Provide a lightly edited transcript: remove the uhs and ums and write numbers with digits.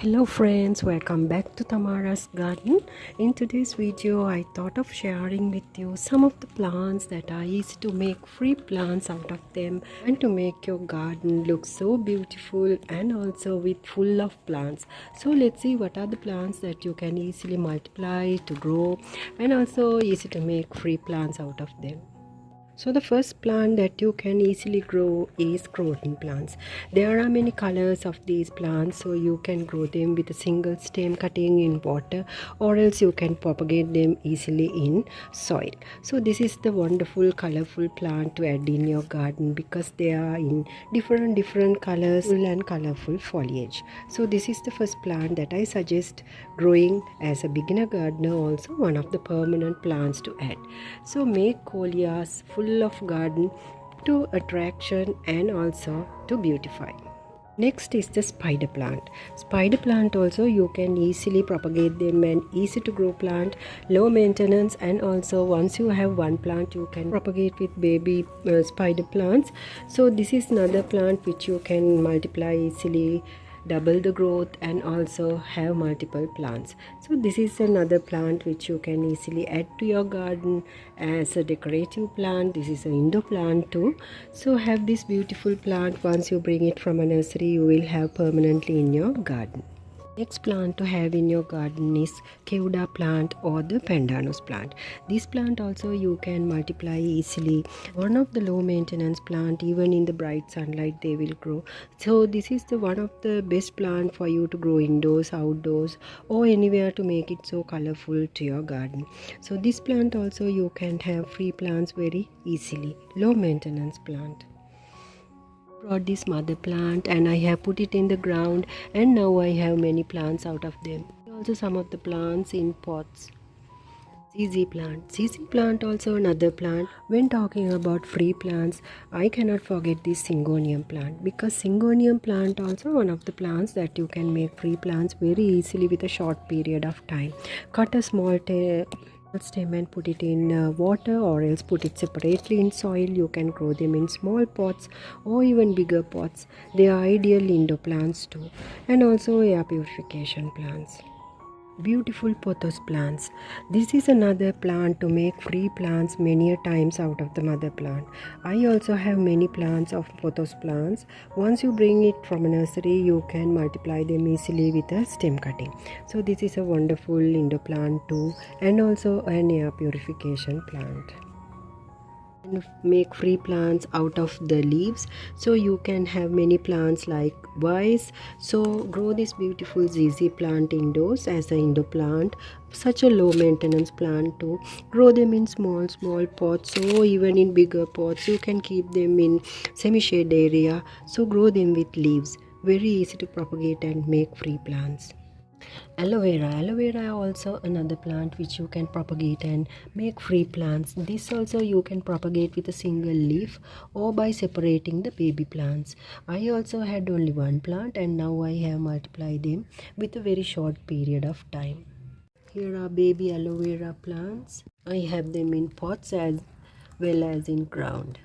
Hello friends, welcome back to Tamara's garden. In today's video I thought of sharing with you some of the plants that are easy to make free plants out of them and to make your garden look so beautiful and also with full of plants. So let's see what are the plants that you can easily multiply to grow and also easy to make free plants out of them. So the first plant that you can easily grow is croton plants. There are many colors of these plants, so you can grow them with a single stem cutting in water, or else you can propagate them easily in soil. So this is the wonderful colorful plant to add in your garden because they are in different colors and colorful foliage. So this is the first plant that I suggest growing as a beginner gardener, also one of the permanent plants to add. So make coleus full of garden to attraction and also to beautify. Next is the spider plant. Spider plant also you can easily propagate them and easy to grow plant, low maintenance, and also once you have one plant you can propagate with baby spider plants. So this is another plant which you can multiply easily, double the growth, and also have multiple plants. So this is another plant which you can easily add to your garden as a decorative plant. This is an indoor plant too. So have this beautiful plant. Once you bring it from a nursery you will have permanently in your garden. Next plant to have in your garden is Keoda plant or the Pandanus plant. This plant also you can multiply easily. One of the low maintenance plant, even in the bright sunlight they will grow. So this is the one of the best plant for you to grow indoors, outdoors, or anywhere to make it so colorful to your garden. So this plant also you can have free plants very easily. Low maintenance plant. Brought this mother plant and I have put it in the ground, and now I have many plants out of them. Also some of the plants in pots. ZZ plant. ZZ plant also another plant. When talking about free plants, I cannot forget this Syngonium plant, because Syngonium plant also one of the plants that you can make free plants very easily with a short period of time. Cut a small stem and put it in water, or else put it separately in soil. You can grow them in small pots or even bigger pots. They are ideal indoor plants too, and also air purification plants. Beautiful pothos plants. This is another plant to make free plants many times out of the mother plant. I also have many plants of pothos plants. Once you bring it from a nursery you can multiply them easily with a stem cutting. So this is a wonderful indoor plant too, and also an air purification plant. And make free plants out of the leaves, so you can have many plants like vase. So grow this beautiful ZZ plant indoors as an indoor plant, such a low maintenance plant too. Grow them in small pots, or even in bigger pots. You can keep them in semi-shade area. So grow them with leaves, very easy to propagate and make free plants. Aloe vera also another plant which you can propagate and make free plants. This also you can propagate with a single leaf or by separating the baby plants. I also had only one plant and now I have multiplied them with a very short period of time. Here are baby aloe vera plants. I have them in pots as well as in ground.